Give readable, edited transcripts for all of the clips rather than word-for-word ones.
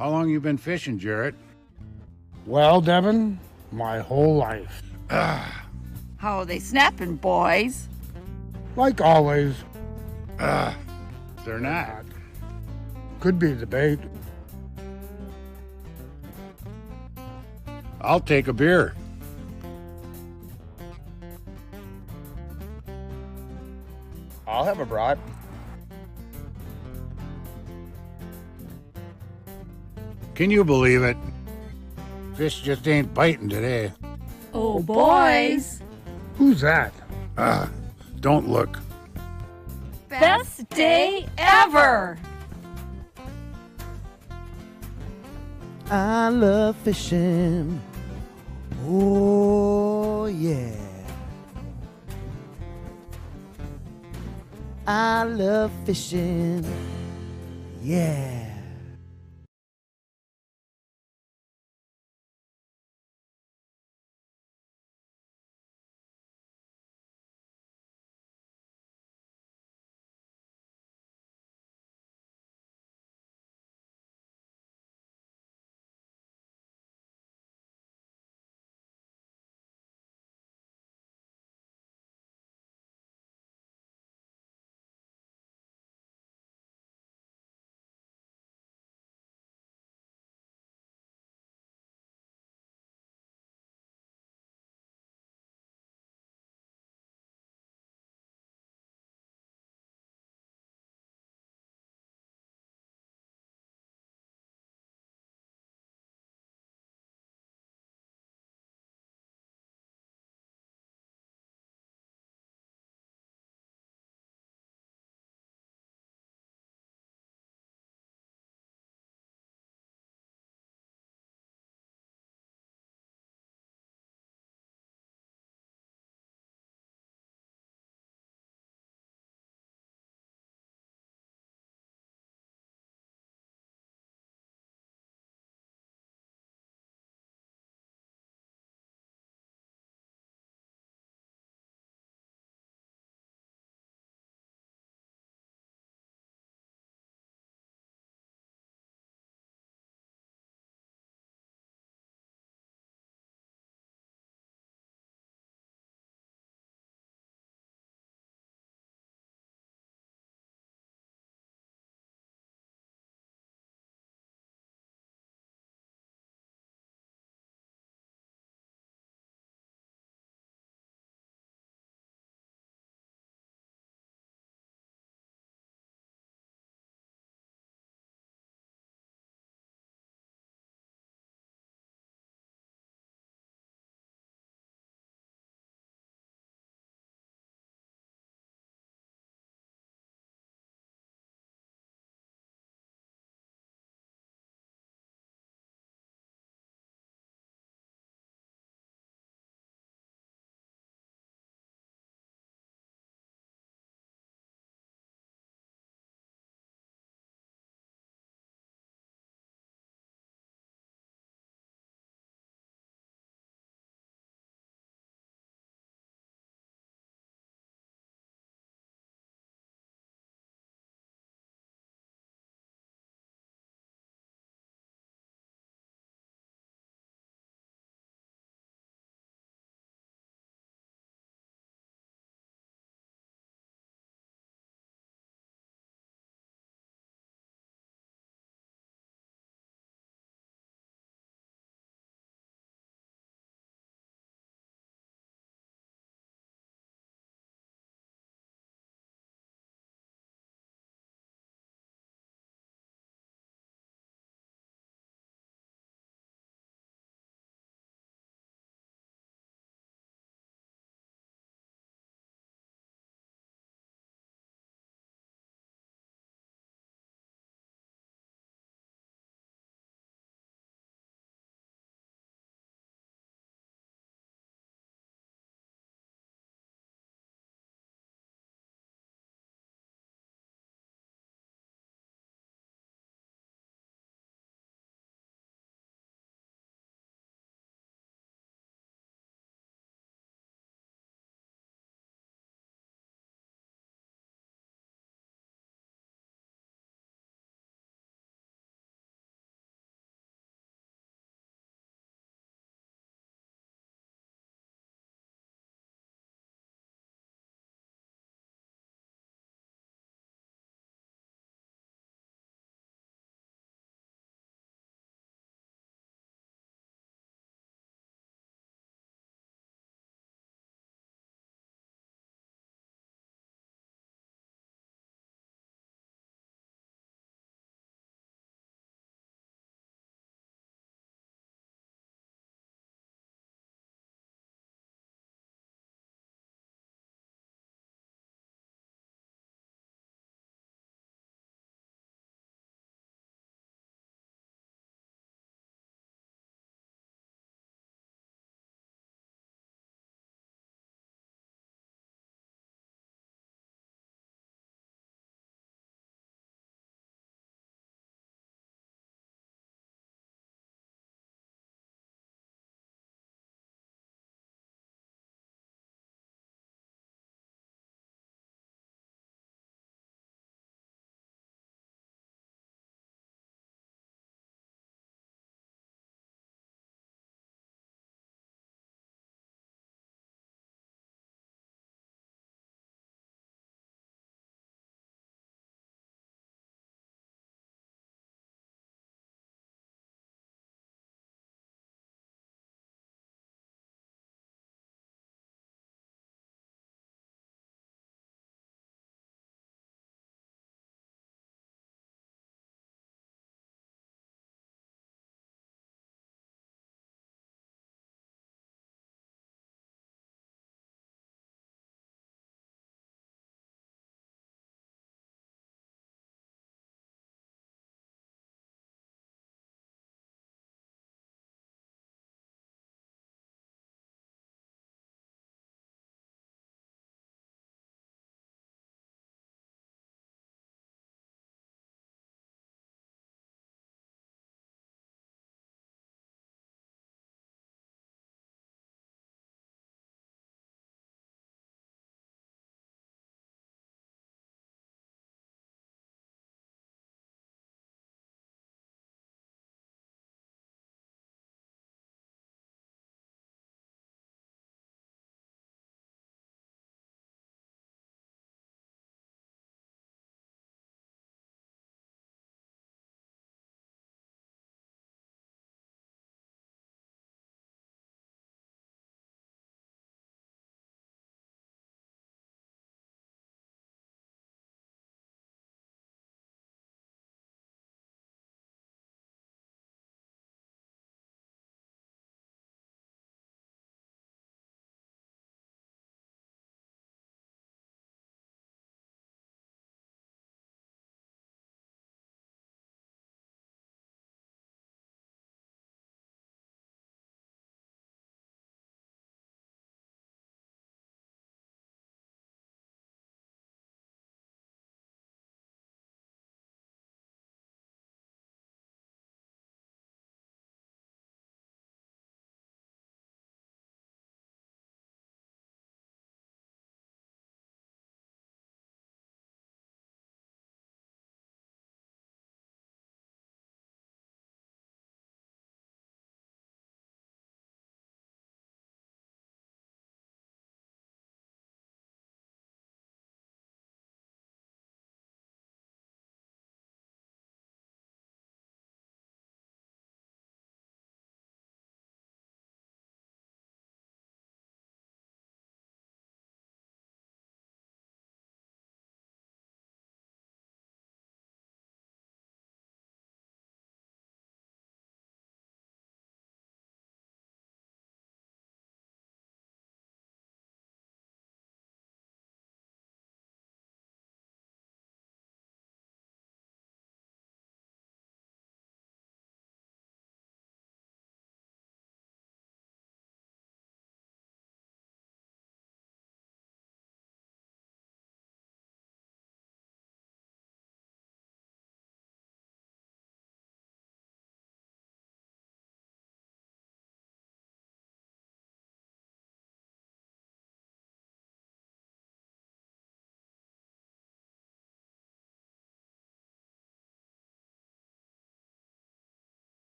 How long you been fishing, Jarrett? Well, Devin, my whole life. Ah, How are they snapping, boys? Like always. they're not. Could be debate. I'll take a beer. I'll have a brat. Can you believe it? Fish just ain't biting today. Oh, boys. Who's that? Don't look. Best day ever. I love fishing. Oh, yeah. I love fishing. Yeah.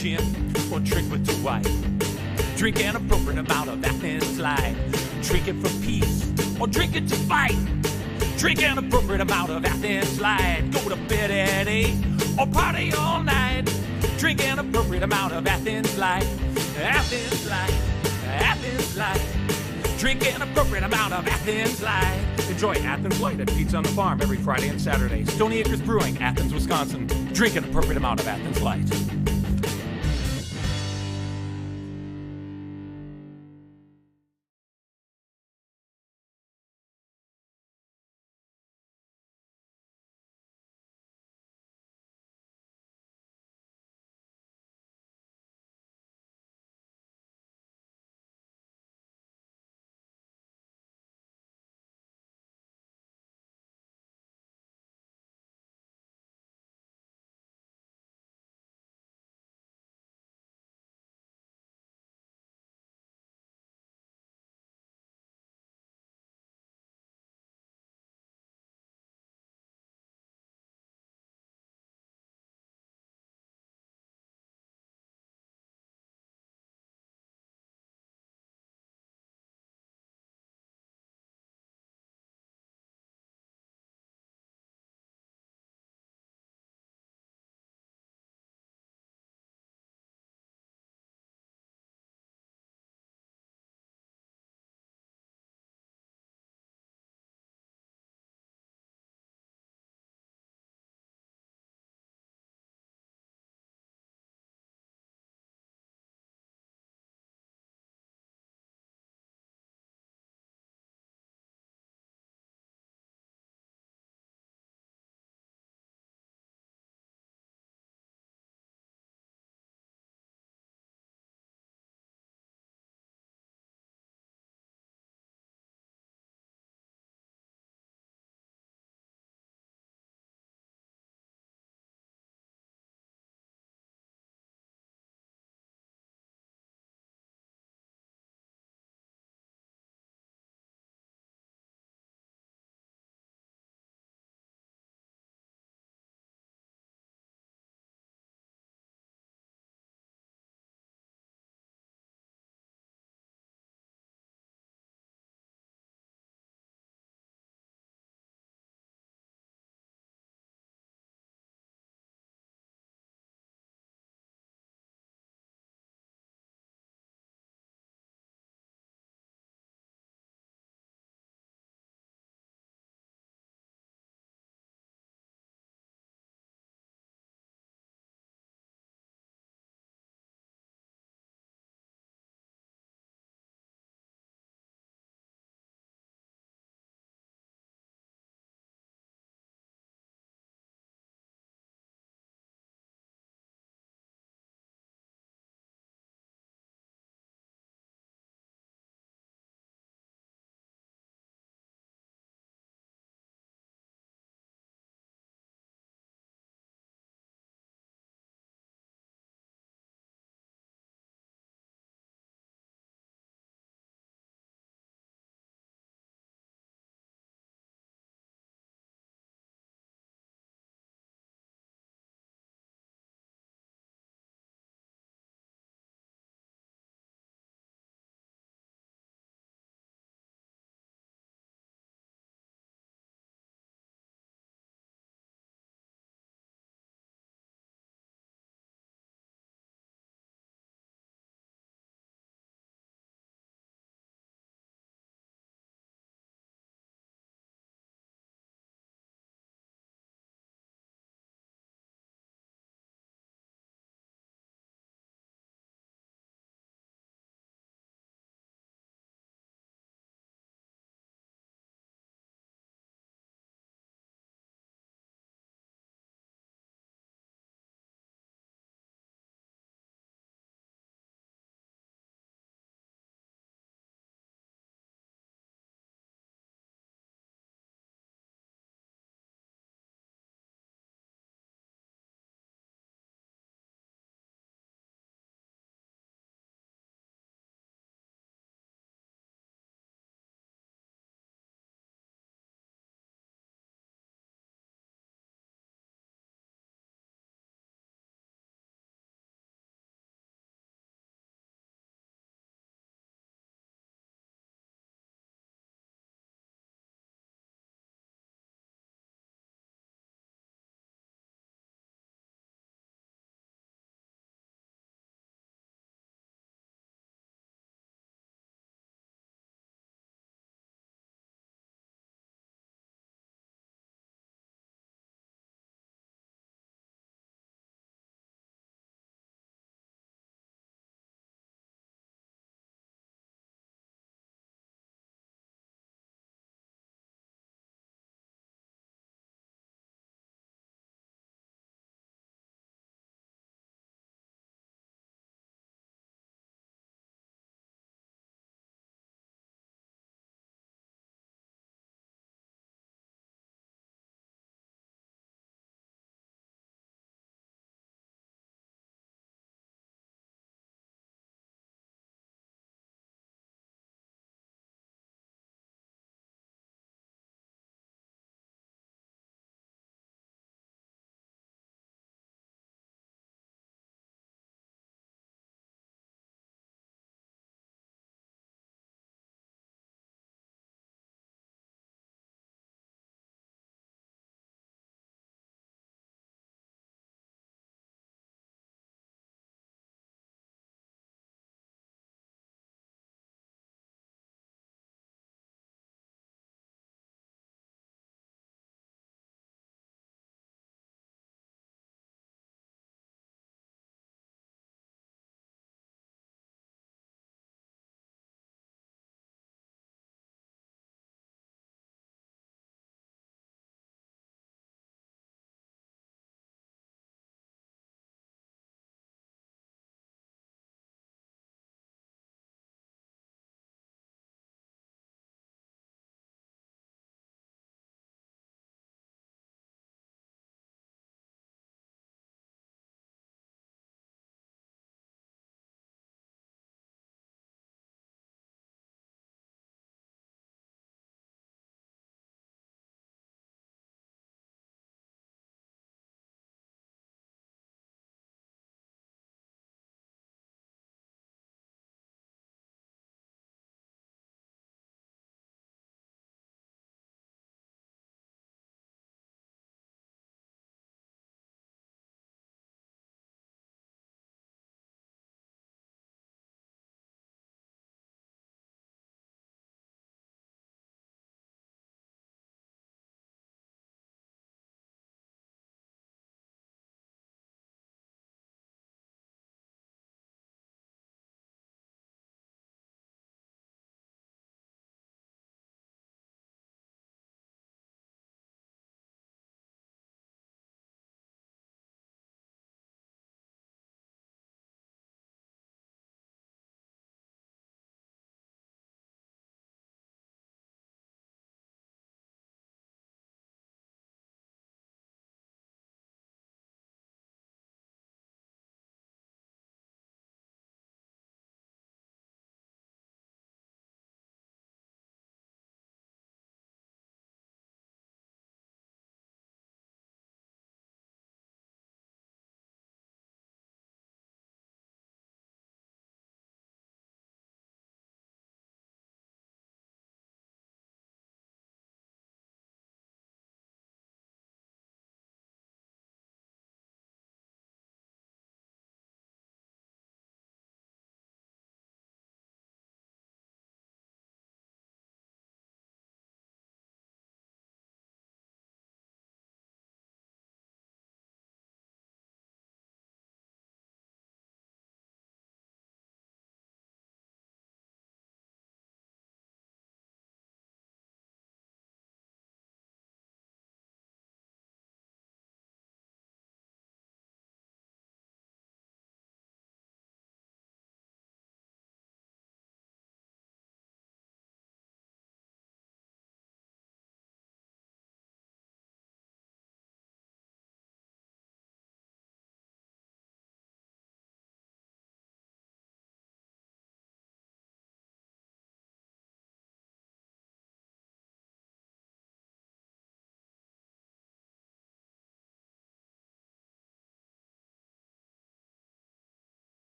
gin or drink with the wife. Drink an appropriate amount of Athens Light. Drink it for peace or drink it to fight. Drink an appropriate amount of Athens Light. Go to bed at 8 or party all night. Drink an appropriate amount of Athens Light. Athens Light, Athens Light. Drink an appropriate amount of Athens Light. Enjoy Athens Light at Pizza on the Farm every Friday and Saturday. Stony Acres Brewing, Athens, Wisconsin. Drink an appropriate amount of Athens Light.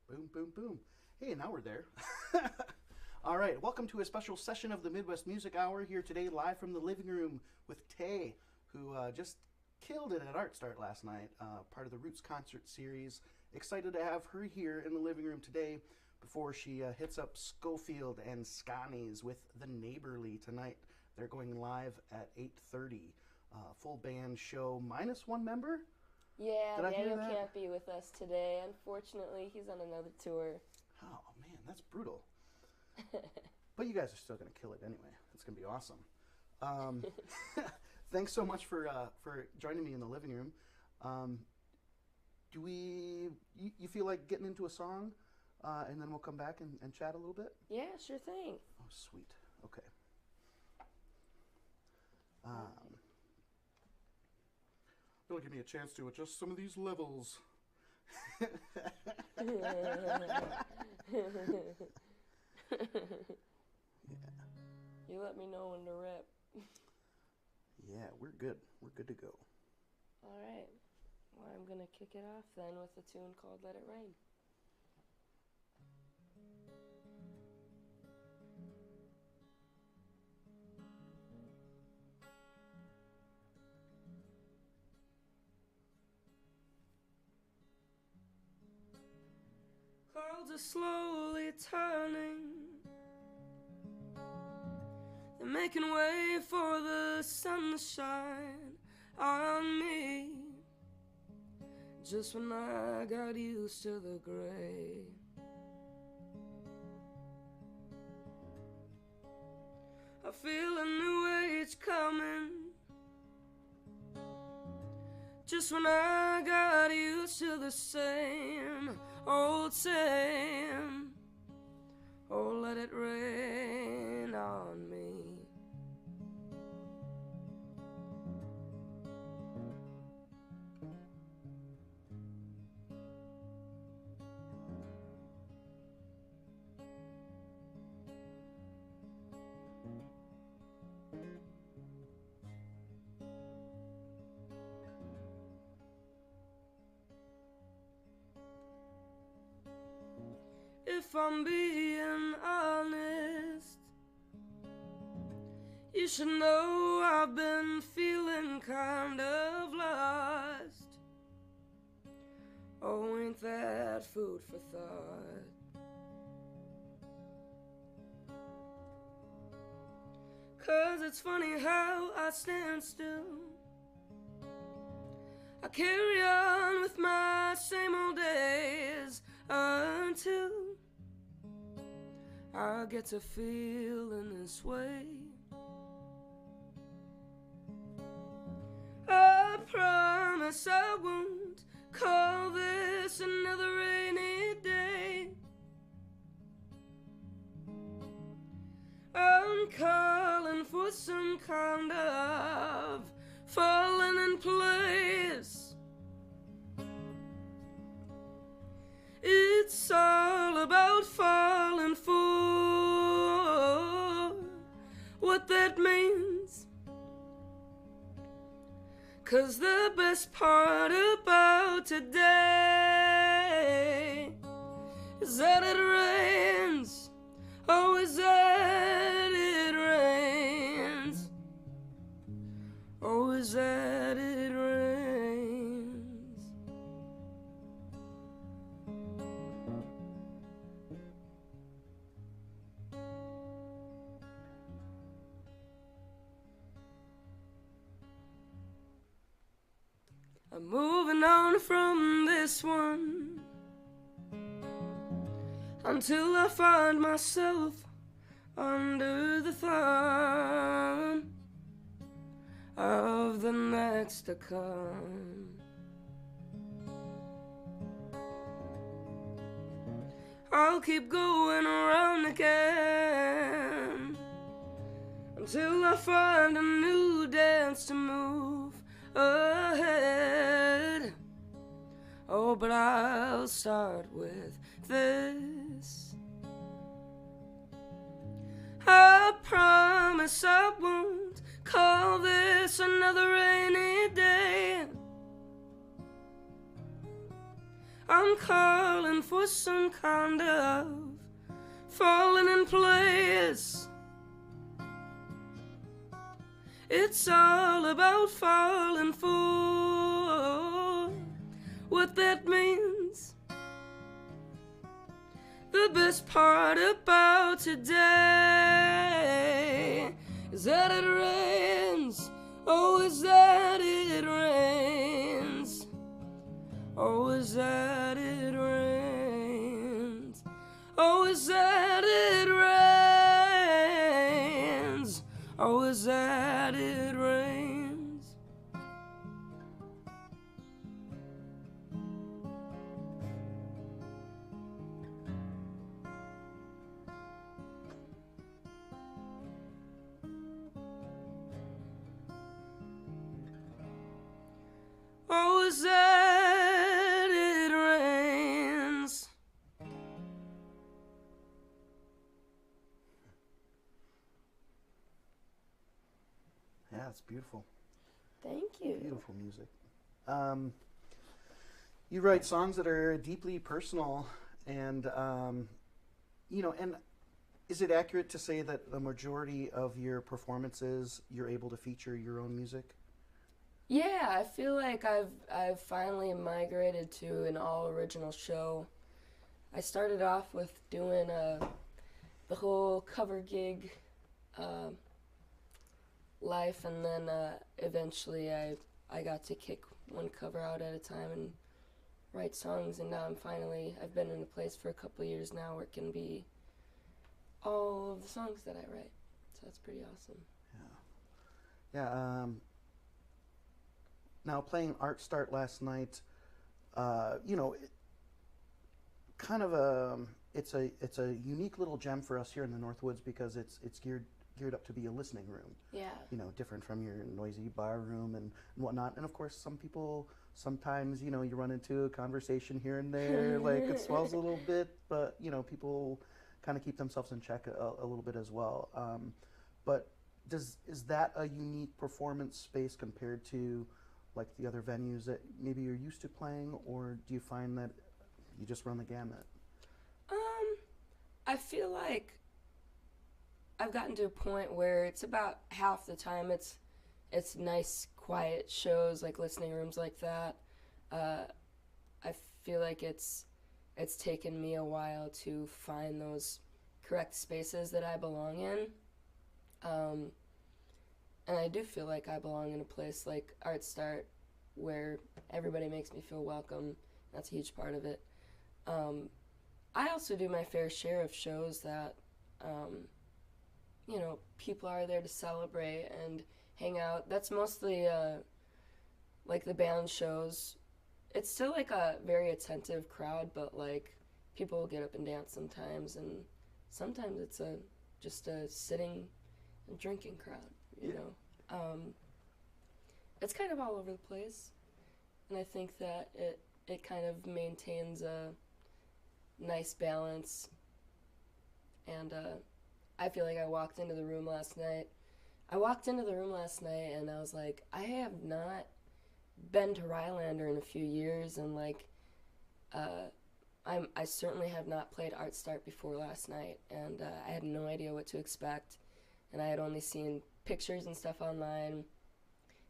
Boom, boom, boom. Hey, now we're there. All right, welcome to a special session of the Midwest Music Hour here today, live from the living room with Tay, who just killed it at Art Start last night, part of the Roots concert series. Excited to have her here in the living room today before she hits up Schofield and Sconi's with The Neighborly tonight. They're going live at 8:30. Full band show minus one member? Yeah, Did I hear Daniel that? can't be with us today. Unfortunately, he's on another tour. Oh, man, that's brutal. But you guys are still going to kill it anyway. It's going to be awesome. Thanks so much for joining me in the living room. You feel like getting into a song, and then we'll come back and chat a little bit? Yeah, sure thing. Oh, sweet. Okay. It'll give me a chance to adjust some of these levels. You let me know when to rip. Yeah, we're good. We're good to go. All right. Well, I'm going to kick it off then with a tune called Let It Rain. Clouds are slowly turning. They're making way for the sun to shine on me. Just when I got used to the gray, I feel a new age coming. Just when I got used to the same old same. Oh, let it rain on me. If I'm being honest, you should know I've been feeling kind of lost. Oh, ain't that food for thought? 'Cause it's funny how I stand still. I carry on with my same old days until I get to feeling this way. I promise I won't call this another rainy day. I'm calling for some kind of falling in place. It's all about falling for. What that means. 'Cause the best part about today is that it rains. Oh, is that it rains. Oh, is that it rains. I'm moving on from this one until I find myself under the thumb of the next to come. I'll keep going around again until I find a new dance to move ahead. Oh, but I'll start with this. I promise I won't call this another rainy day. I'm calling for some kind of falling in place. It's all about falling for what that means. The best part about today is that it rains. Oh, is that it rains. Oh, is that it rains. Oh, is that it rains. Oh, is that it rains. Oh, is that it rains. Yeah, it's beautiful. Thank you. Beautiful music. You write songs that are deeply personal, and you know, and is it accurate to say that the majority of your performances you're able to feature your own music? Yeah, I feel like I've finally migrated to an all original show. I started off with doing the whole cover gig life, and then eventually I got to kick one cover out at a time and write songs, and now I've been in a place for a couple of years now where it can be all of the songs that I write. So that's pretty awesome. Yeah. Now playing Art Start last night, you know, kind of it's a unique little gem for us here in the Northwoods because it's geared up to be a listening room. Yeah. You know, different from your noisy bar room and whatnot. And of course, some people sometimes, you know, you run into a conversation here and there, like it swells a little bit, but you know, people kind of keep themselves in check a little bit as well. But is that a unique performance space compared to like the other venues that maybe you're used to playing, or do you find that you just run the gamut? I feel like I've gotten to a point where it's about half the time it's nice, quiet shows, like listening rooms like that. I feel like it's taken me a while to find those correct spaces that I belong in. And I do feel like I belong in a place like Art Start where everybody makes me feel welcome. That's a huge part of it. I also do my fair share of shows that, you know, people are there to celebrate and hang out. That's mostly like the band shows. It's still like a very attentive crowd, but like people will get up and dance sometimes, and sometimes it's just a sitting and drinking crowd, you know. It's kind of all over the place, and I think that it kind of maintains a nice balance. And I feel like I walked into the room last night and I was like, I have not been to Rylander in a few years, and like I certainly have not played Art Start before last night, and I had no idea what to expect, and I had only seen pictures and stuff online,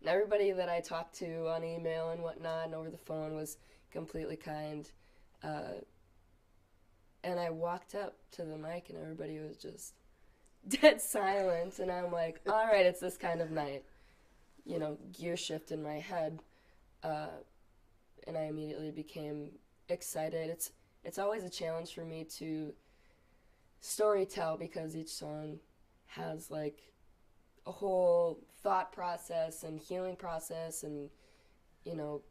and everybody that I talked to on email and whatnot and over the phone was completely kind, and I walked up to the mic and everybody was just dead silent, and I'm like, all right, it's this kind of night, you know, gear shift in my head, and I immediately became excited. It's always a challenge for me to storytell because each song has like a whole thought process and healing process and, you know,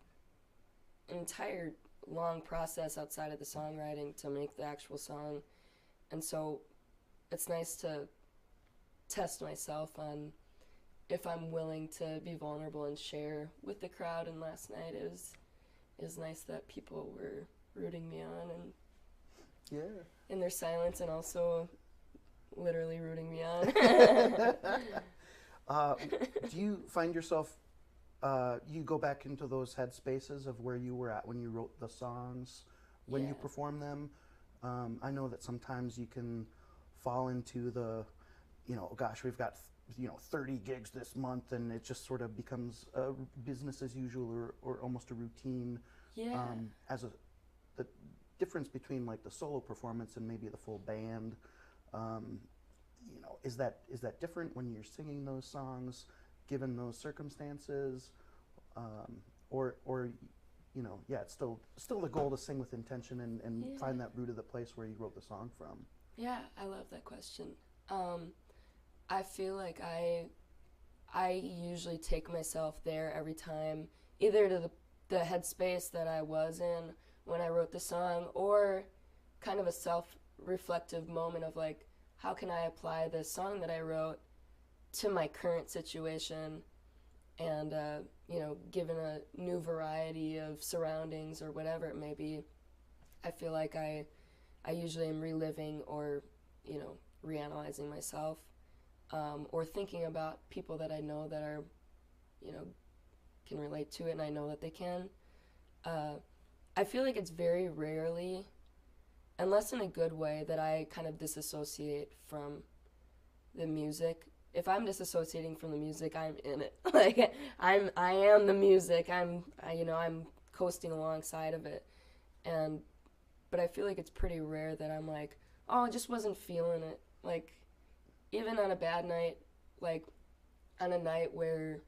an entire long process outside of the songwriting to make the actual song. And so it's nice to test myself on if I'm willing to be vulnerable and share with the crowd. And last night it was nice that people were rooting me on and in their silence, and also literally rooting me on. Do you find yourself, you go back into those headspaces of where you were at when you wrote the songs, when you Yeah. perform them? I know that sometimes you can fall into the, gosh, we've got 30 gigs this month, and it just sort of becomes business as usual, or almost a routine. Yeah. The difference between like the solo performance and maybe the full band, is that different when you're singing those songs, given those circumstances, or it's still the goal to sing with intention and Yeah. find that root of the place where you wrote the song from. Yeah, I love that question. I feel like I usually take myself there every time, either to the headspace that I was in when I wrote the song, or kind of a self-reflective moment of like, how can I apply this song that I wrote to my current situation, and given a new variety of surroundings or whatever it may be, I feel like I usually am reliving or reanalyzing myself, or thinking about people that I know that are can relate to it, and I know that they can. I feel like it's very rarely, unless in a good way, that I kind of disassociate from the music. If I'm disassociating from the music, I'm in it. Like I am the music. I'm coasting alongside of it, but I feel like it's pretty rare that I'm like, oh, I just wasn't feeling it. Like even on a bad night, like on a night where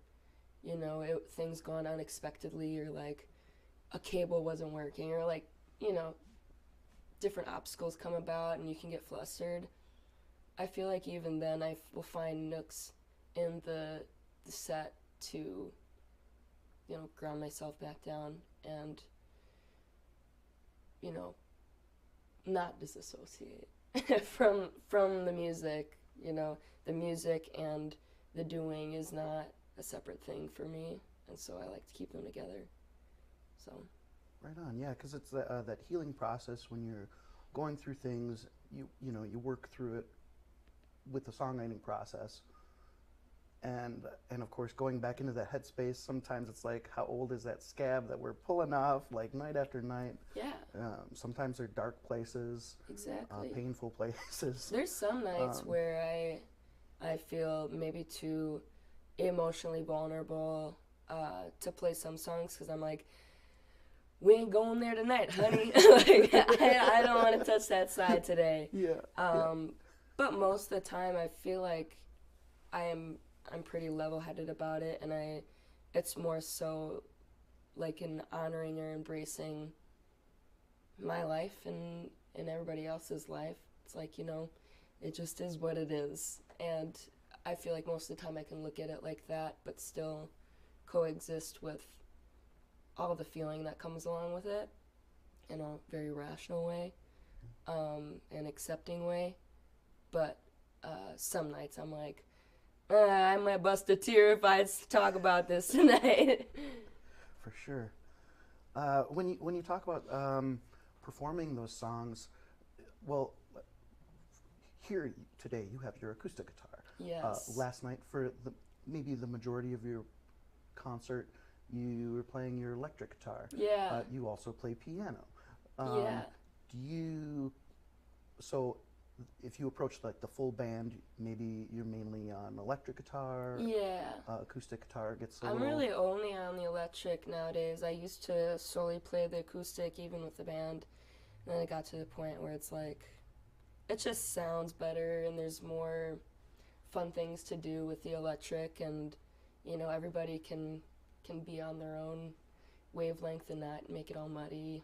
things gone unexpectedly, or like a cable wasn't working, or like different obstacles come about and you can get flustered. I feel like even then I will find nooks in the set to ground myself back down and not disassociate from the music. The music and the doing is not a separate thing for me, and so I like to keep them together. So Right on, yeah, because it's that healing process when you're going through things. You work through it with the songwriting process, and of course going back into that headspace. Sometimes it's like, how old is that scab that we're pulling off, like night after night? yeah, Sometimes they're dark places, exactly. painful places. There's some nights where I feel maybe too emotionally vulnerable to play some songs, because I'm like, we ain't going there tonight, honey. Like, I don't want to touch that side today. Yeah. But most of the time, I feel like I'm pretty level-headed about it, and it's more so like in honoring or embracing my life and everybody else's life. It's like, it just is what it is, and I feel like most of the time I can look at it like that, but still coexist with all the feeling that comes along with it in a very rational way, an accepting way. But some nights I'm like, I might bust a tear if I talk about this tonight. For sure. When you talk about performing those songs, well, here today you have your acoustic guitar. Yes. Last night, for maybe the majority of your concert, you were playing your electric guitar. Yeah. You also play piano. Yeah. So if you approach like the full band, maybe you're mainly on electric guitar. Yeah. Acoustic guitar gets a I'm little... really only on the electric nowadays. I used to solely play the acoustic even with the band. And then it got to the point where it's like, it just sounds better and there's more fun things to do with the electric, and everybody can be on their own wavelength and not make it all muddy.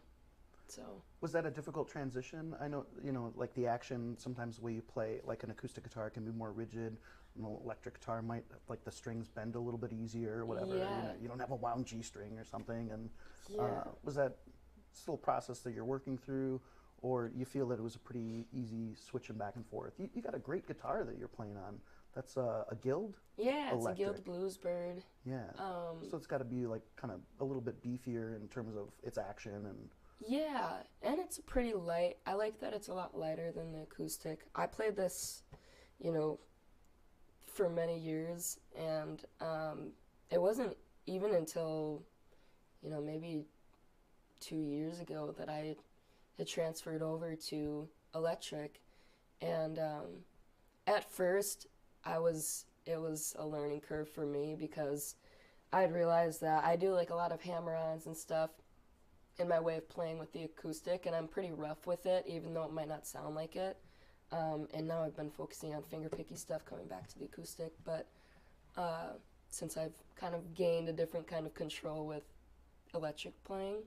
So Was that a difficult transition? I know, like the action, sometimes the way you play, like an acoustic guitar can be more rigid. An electric guitar might, like the strings bend a little bit easier or whatever. Yeah. You don't have a wound G string or something. And Yeah. was that still a process that you're working through, or you feel that it was a pretty easy switching back and forth? You got a great guitar that you're playing on. That's a Guild? Yeah, it's Electric. a Guild Bluesbird. Yeah. So it's got to be like kind of a little bit beefier in terms of its action and... Yeah, and it's pretty light. I like that it's a lot lighter than the acoustic. I played this, for many years, and it wasn't even until, maybe 2 years ago that I had transferred over to electric. And at first, it was a learning curve for me because I'd realized that I do like a lot of hammer-ons and stuff in my way of playing with the acoustic, and I'm pretty rough with it, even though it might not sound like it. And now I've been focusing on finger-picky stuff, coming back to the acoustic, but since I've kind of gained a different kind of control with electric playing.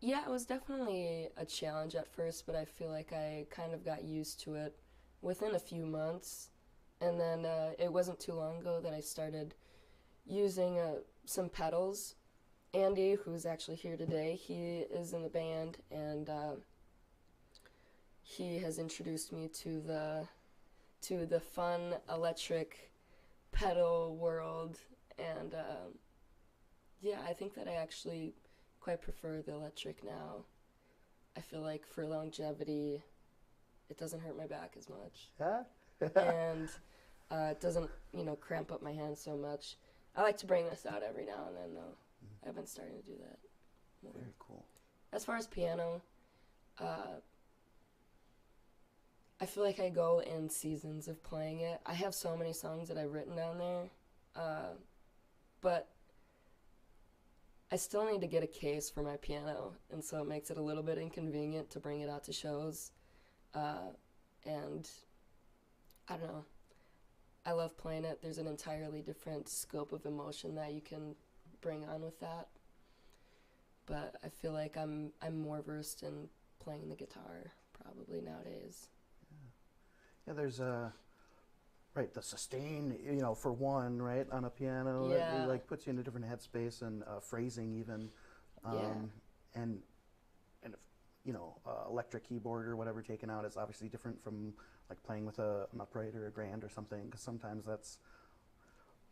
Yeah, it was definitely a challenge at first, but I feel like I kind of got used to it within a few months. And then it wasn't too long ago that I started using some pedals. Andy, who's actually here today, he is in the band, and he has introduced me to the fun electric pedal world. And yeah, I think that I actually quite prefer the electric now. I feel like for longevity, it doesn't hurt my back as much. And it doesn't, cramp up my hands so much. I like to bring this out every now and then, though. I've been starting to do that more. Very cool. As far as piano, I feel like I go in seasons of playing it. I have so many songs that I've written down there, but I still need to get a case for my piano, and so it makes it a little bit inconvenient to bring it out to shows. And I don't know. I love playing it. There's an entirely different scope of emotion that you can bring on with that. But I feel like I'm more versed in playing the guitar probably nowadays. Yeah, there's right, the sustain, for one, right, on a piano, Yeah. it like puts you in a different headspace, and phrasing even, and if, electric keyboard or whatever taken out is obviously different from like playing with an upright or a grand or something, because sometimes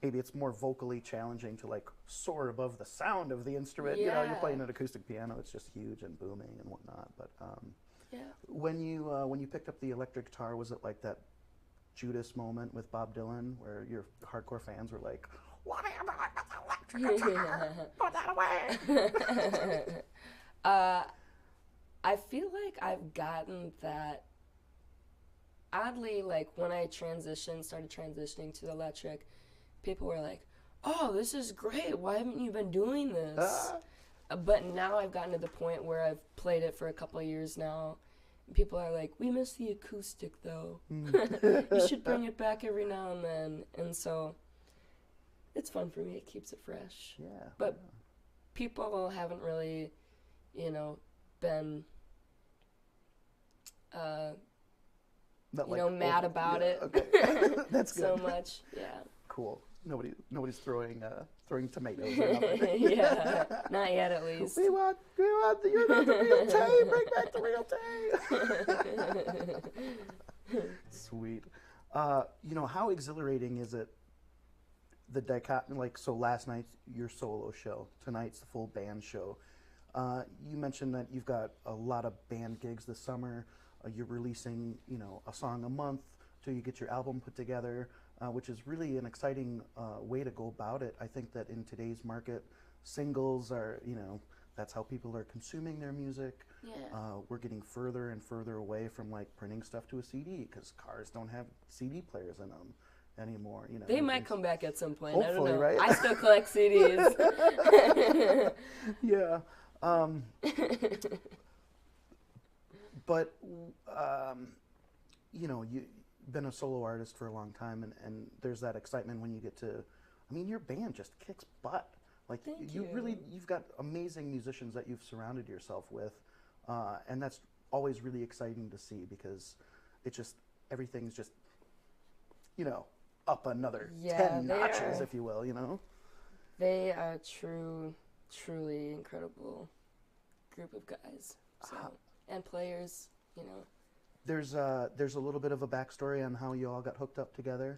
maybe it's more vocally challenging to like soar above the sound of the instrument. Yeah. You're playing an acoustic piano, it's just huge and booming and whatnot. But Yeah. when you picked up the electric guitar, was it like that Judas moment with Bob Dylan, where your hardcore fans were like, "What are you doing with the electric guitar? Put that away!" I feel like I've gotten that. Oddly, like when I started transitioning to electric, people were like, "Oh, this is great. Why haven't you been doing this?" But now I've gotten to the point where I've played it for a couple of years now. And people are like, "We miss the acoustic, though. You should bring it back every now and then." And so it's fun for me. It keeps it fresh. Yeah. But people haven't really, been, mad about it. Okay. That's good. So much. Yeah. Cool. Nobody's throwing tomatoes or nothing. Yeah. Not yet, at least. You're not the real Tay. Bring back the real Tay. Sweet. How exhilarating is it? The dichotomy, like, so last night your solo show, tonight's the full band show. You mentioned that you've got a lot of band gigs this summer. You're releasing, a song a month till you get your album put together, which is really an exciting way to go about it. I think that in today's market, singles are, that's how people are consuming their music. Yeah. We're getting further and further away from like printing stuff to a CD, because cars don't have CD players in them anymore. They might come back at some point. Hopefully, I don't know. right? I still collect CDs. Yeah. But, you've been a solo artist for a long time, and there's that excitement when you get to, your band just kicks butt. Like, Thank you've got amazing musicians that you've surrounded yourself with, and that's always really exciting to see, because everything's just, up another 10 notches, if you will, They are truly incredible group of guys. So, and players, There's a little bit of a backstory on how you all got hooked up together.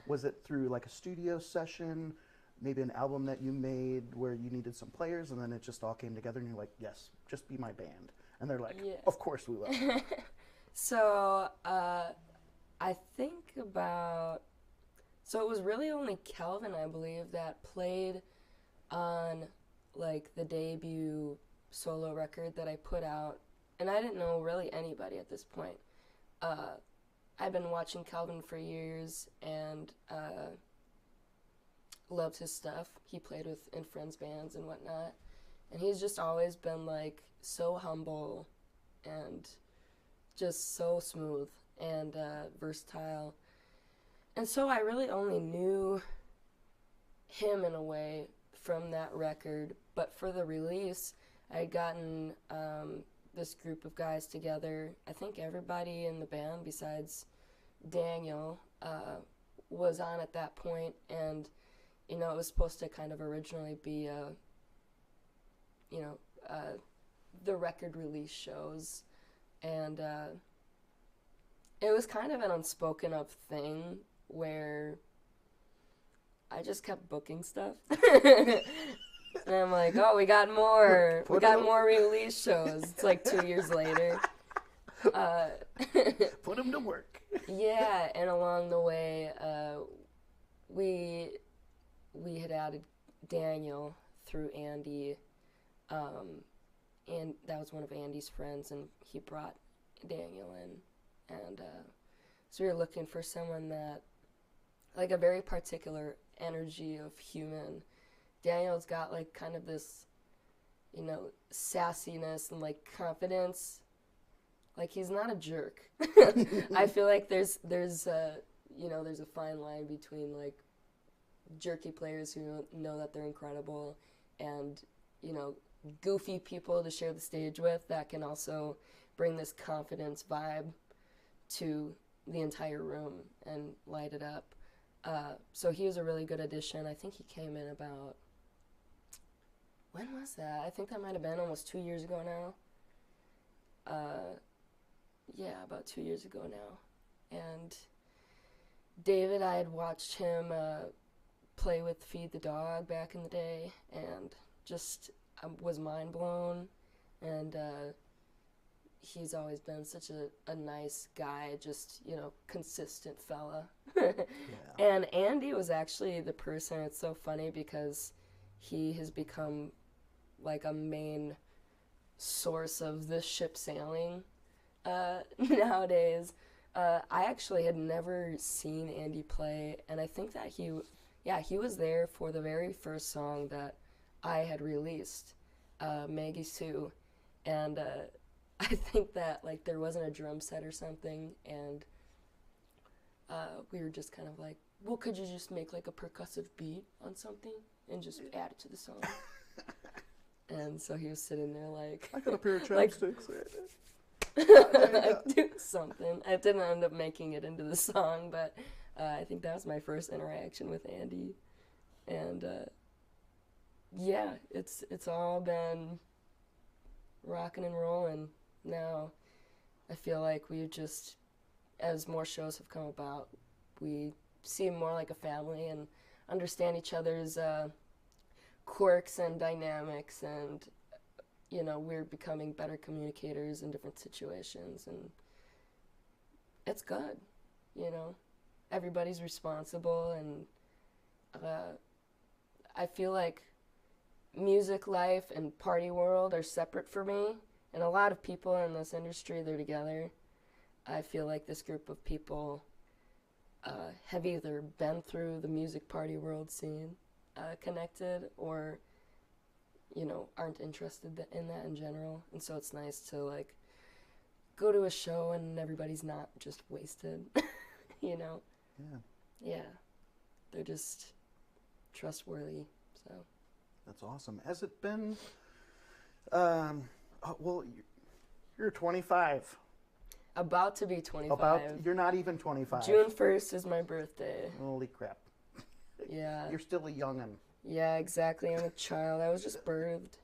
Was it through like a studio session, maybe an album that you made where you needed some players, and then it just all came together and you're like, "Yes, just be my band." And they're like, Yeah. "Of course we will." So, I think so it was really only Calvin, I believe, that played on like the debut solo record that I put out, and I didn't know really anybody at this point. I've been watching Calvin for years and loved his stuff. He played in friends' bands and whatnot. And he's just always been like so humble and just so smooth and versatile. And so I really only knew him in a way from that record. But for the release, I had gotten this group of guys together. I think everybody in the band besides Daniel was on at that point, and it was supposed to kind of originally be the record release shows, and it was kind of an unspoken of thing where I just kept booking stuff. And I'm like, oh, we got more release shows. It's like 2 years later. Put them to work. Yeah, and along the way, we had added Daniel through Andy, and that was one of Andy's friends, and he brought Daniel in, and so we were looking for someone that, like, a very particular energy of human. Daniel's got like kind of this, sassiness and like confidence. Like, he's not a jerk. I feel like there's a fine line between like jerky players who know that they're incredible and, goofy people to share the stage with that can also bring this confidence vibe to the entire room and light it up. So he was a really good addition. I think he came in about, when was that? I think that might have been almost 2 years ago now. Yeah, about 2 years ago now. And David, I had watched him play with Feed the Dog back in the day, and just was mind blown. And he's always been such a nice guy, just, consistent fella. Yeah. And Andy was actually the person, it's so funny because he has become like a main source of the ship sailing nowadays. I actually had never seen Andy play, and I think that he was there for the very first song that I had released, Maggie Sue, and I think that like there wasn't a drum set or something, and we were just kind of like, well, could you just make like a percussive beat on something and just add it to the song? And so he was sitting there like, I got a pair of chopsticks. Do something. I didn't end up making it into the song, but I think that was my first interaction with Andy. And yeah, it's all been rocking and rolling. Now I feel like we just, as more shows have come about, we seem more like a family and understand each other's quirks and dynamics, and we're becoming better communicators in different situations, and it's good. Everybody's responsible, and I feel like music life and party world are separate for me, and a lot of people in this industry, they're together. I feel like this group of people have either been through the music party world scene, connected, or aren't interested in that in general. And so it's nice to like go to a show and everybody's not just wasted. Yeah, they're just trustworthy. So that's awesome. Has it been well, you're 25. About to be 25. You're not even 25. June 1st is my birthday. Holy crap. Yeah. You're still a young'un. Yeah, exactly. I'm a child. I was just birthed.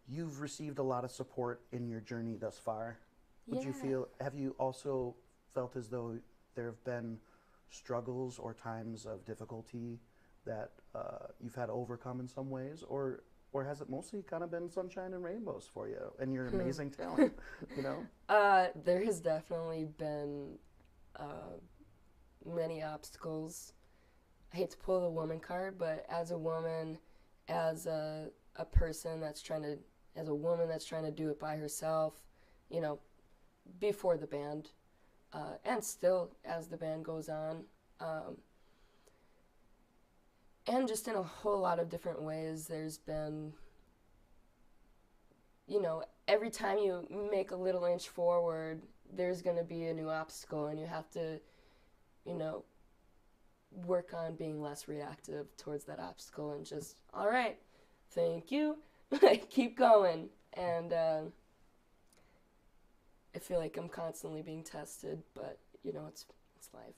You've received a lot of support in your journey thus far. Yeah. Have you also felt as though there have been struggles or times of difficulty that you've had to overcome in some ways, or has it mostly kind of been sunshine and rainbows for you and your amazing talent, There has definitely been many obstacles. I hate to pull the woman card, but as a woman, as a person that's trying to, as a woman that's trying to do it by herself, you know, before the band, and still as the band goes on, and just in a whole lot of different ways, there's been, you know, every time you make a little inch forward, there's going to be a new obstacle, and you have to, you know, work on being less reactive towards that obstacle and just, all right, thank you, keep going. And I feel like I'm constantly being tested, but, you know, it's life.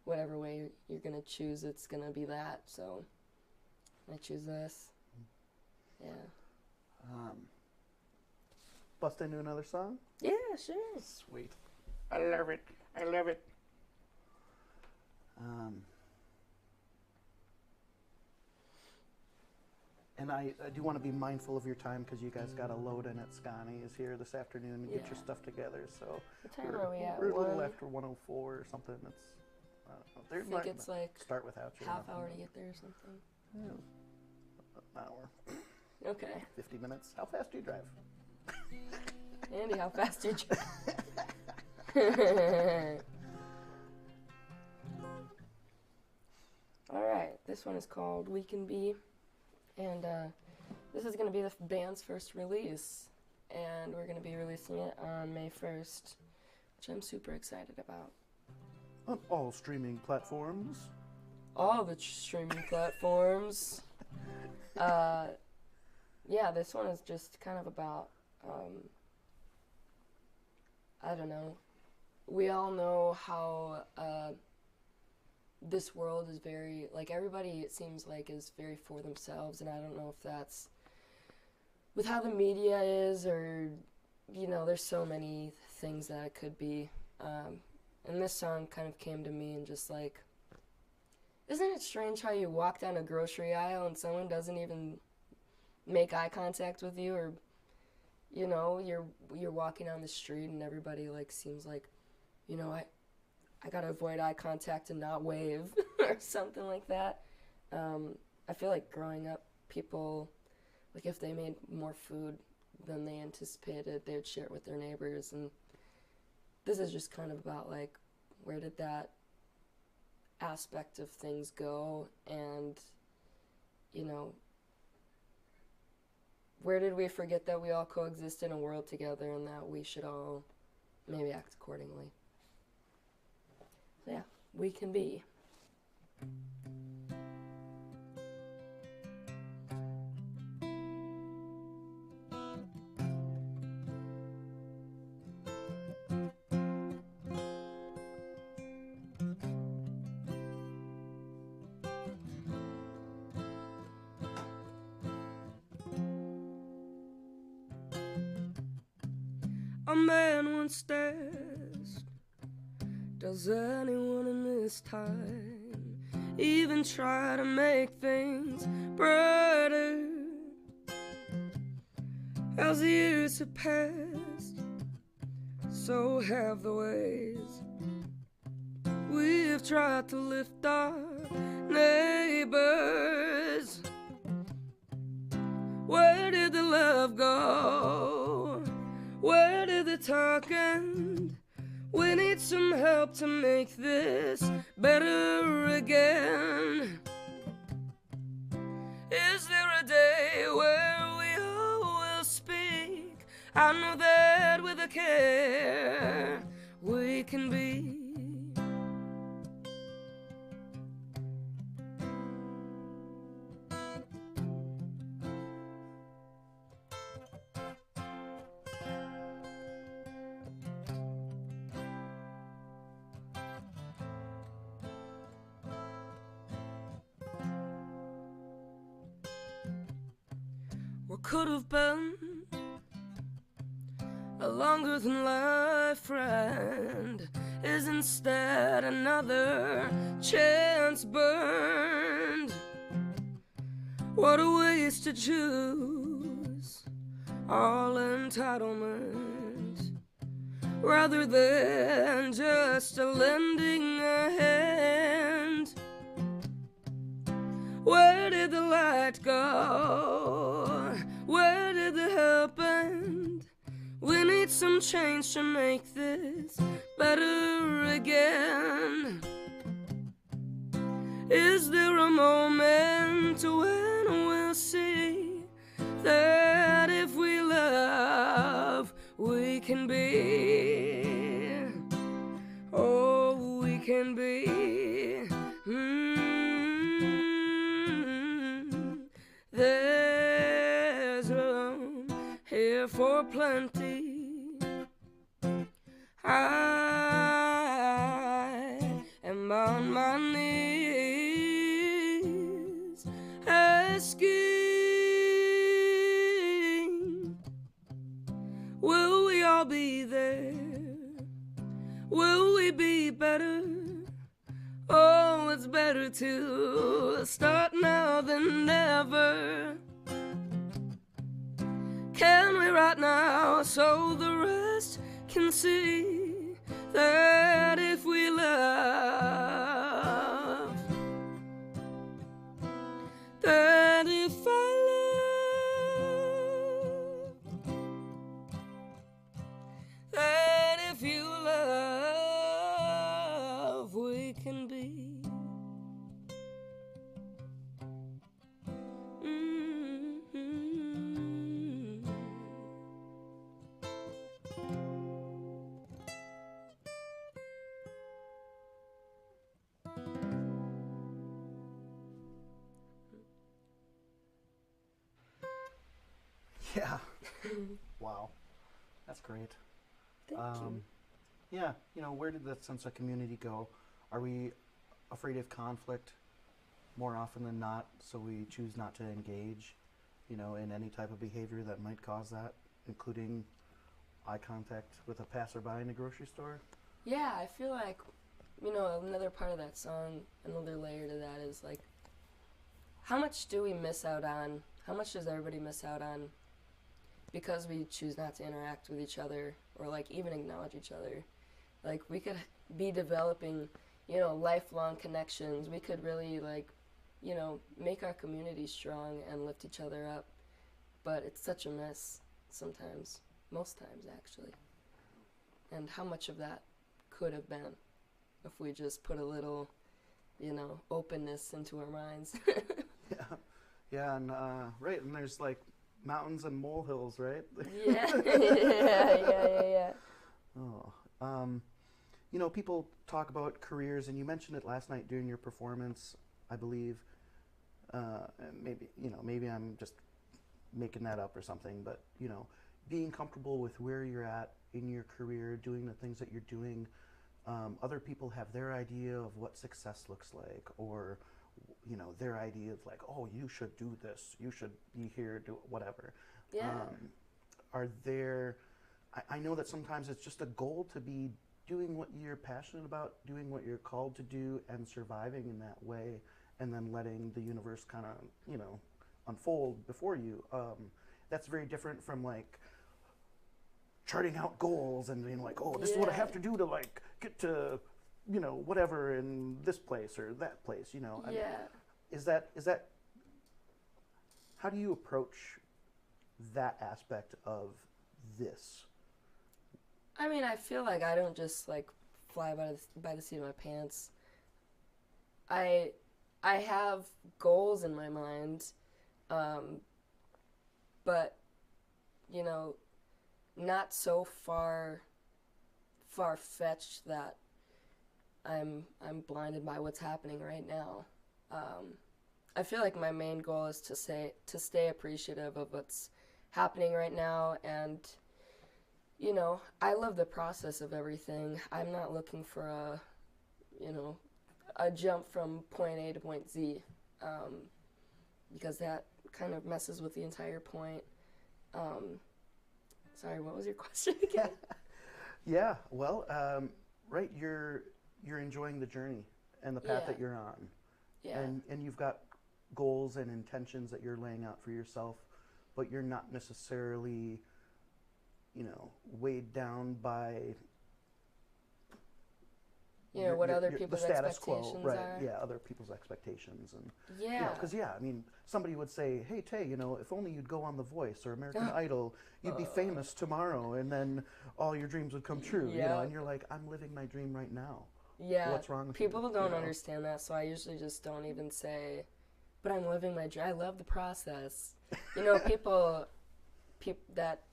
Whatever way you're going to choose, it's going to be that. So I choose this. Yeah. Bust into another song? Yeah, sure. Sweet. I love it. I love it. And I do want to be mindful of your time because you guys got a load in at Sconni is here this afternoon and get your stuff together. So what time are we at? We're a little after 104 or something. It's I think it's like start without you. Half hour to get there or something. Yeah. An hour. Okay. 50 minutes. How fast do you drive? Andy, how fast do you drive? All right, this one is called We Can Be, and this is going to be the band's first release, and we're going to be releasing it on May 1st, which I'm super excited about. On all streaming platforms. All the streaming platforms. Yeah, this one is just kind of about, I don't know. We all know how this world is very, like, everybody, it seems like, is very for themselves, and I don't know if that's with how the media is, or, you know, there's so many things that it could be. And this song kind of came to me and just like, isn't it strange how you walk down a grocery aisle and someone doesn't even make eye contact with you, or, you know, you're walking down the street and everybody, like, seems like, you know, I gotta avoid eye contact and not wave or something like that. I feel like growing up, people, like, if they made more food than they anticipated, they would share it with their neighbors, and this is just kind of about, like, where did that aspect of things go, and, you know, where did we forget that we all coexist in a world together and that we should all maybe act accordingly. So yeah, We Can Be. A man once asked, does anyone in this time even try to make things brighter? As the years have passed, so have the ways we've tried to lift our neighbors. Where did the love go? Where did the talk end? We need some help to make this better again. Is there a day where we all will speak? I know that with a care we can be. What could have been a longer than life friend is instead another chance burned. What a waste to choose all entitlement rather than just a lending a hand. Where did the light go? Where did the help end? We need some change to make this better again. Is there a moment when we'll see that if we love, we can be? Oh, we can be. There's room here for plenty. I am on my knees asking, will we all be there? Will we be better? Oh, it's better to start now than never. Can we right now so the rest can see that if we love, that if I love, that if you love, we can be. Yeah. Wow. That's great. Thank you. Yeah, you know, where did that sense of community go? Are we afraid of conflict more often than not, so we choose not to engage, you know, in any type of behavior that might cause that, including eye contact with a passerby in a grocery store? Yeah, I feel like, you know, another part of that song, another layer to that is like, how much do we miss out on? How much does everybody miss out on because we choose not to interact with each other or like even acknowledge each other? Like we could be developing, you know, lifelong connections. We could really like, you know, make our community strong and lift each other up. But it's such a mess sometimes, most times actually. And how much of that could have been if we just put a little, you know, openness into our minds. Yeah, and right, and there's like mountains and molehills, right? Yeah. Yeah. Oh, you know, people talk about careers, and you mentioned it last night during your performance, I believe. Maybe, you know, maybe I'm just making that up or something, but, you know, being comfortable with where you're at in your career, doing the things that you're doing. Other people have their idea of what success looks like, or, you know, their idea of like, oh, you should do this, you should be here, do whatever. Yeah. Are there, I know that sometimes it's just a goal to be doing what you're passionate about, doing what you're called to do, and surviving in that way, and then letting the universe kind of, you know, unfold before you. That's very different from like charting out goals and being like, oh, this is what I have to do to like get to, you know, whatever in this place or that place, you know. Yeah. Is that how do you approach that aspect of this? I mean, I feel like I don't just like fly by the seat of my pants. I have goals in my mind, but you know, not so far-fetched that I'm blinded by what's happening right now. I feel like my main goal is to stay appreciative of what's happening right now, and you know, I love the process of everything. I'm not looking for a jump from point A to point Z, because that kind of messes with the entire point. Sorry, what was your question again? Yeah, well, right, you're enjoying the journey and the path that you're on. Yeah. And you've got goals and intentions that you're laying out for yourself, but you're not necessarily, you know, weighed down by you know, what other the people's status quo, expectations right? are. Yeah, other people's expectations, and Yeah. because I mean, somebody would say, "Hey Tay, you know, if only you'd go on The Voice or American Idol, you'd be famous tomorrow, and then all your dreams would come true." You know, Yeah. and you're like, "I'm living my dream right now." Yeah. What's wrong with People you? don't You know? understand that, so I usually just don't even say, but I'm living my dream. I love the process. You know, people that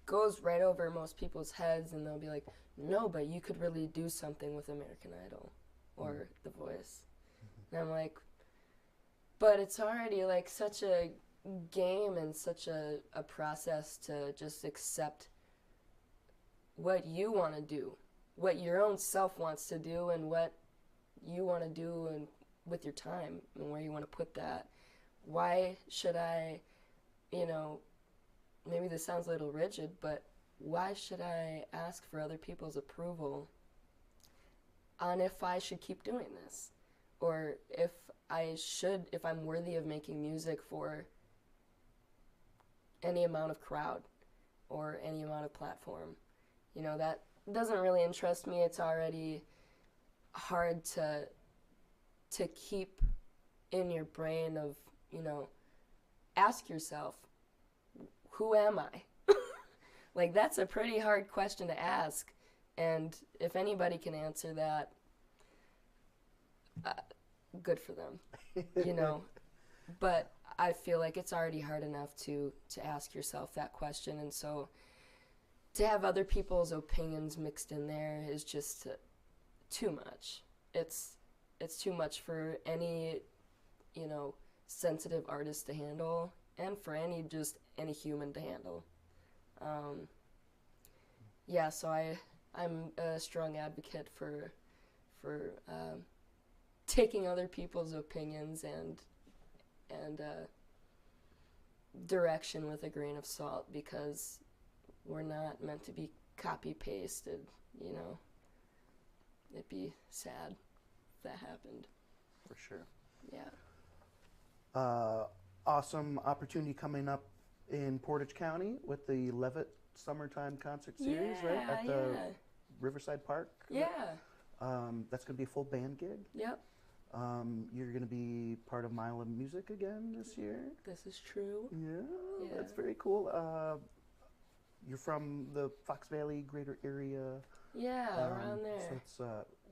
goes right over most people's heads, and they'll be like, no, but you could really do something with American Idol or The Voice. And I'm like, but it's already like such a game and such a process to just accept what you want to do, what your own self wants to do, and what you want to do and with your time and where you want to put that. Why should I, you know, maybe this sounds a little rigid, but why should I ask for other people's approval on if I should keep doing this? Or if I'm worthy of making music for any amount of crowd or any amount of platform. You know, that doesn't really interest me. It's already hard to keep in your brain of, you know, ask yourself, who am I? Like, that's a pretty hard question to ask. And if anybody can answer that, good for them, you know. But I feel like it's already hard enough to ask yourself that question. And so to have other people's opinions mixed in there is just too much. It's too much for any, you know, sensitive artist to handle, and for any human to handle. Yeah, so I'm a strong advocate for taking other people's opinions and direction with a grain of salt, because we're not meant to be copy pasted. You know, it'd be sad if that happened. For sure. Yeah. Awesome opportunity coming up in Portage County with the Levitt Summertime Concert Series, right? At the Riverside Park. Yeah. That's going to be a full band gig. Yep. You're going to be part of Mile of Music again this year. This is true. Yeah, that's very cool. You're from the Fox Valley greater area. Yeah, around there. So it's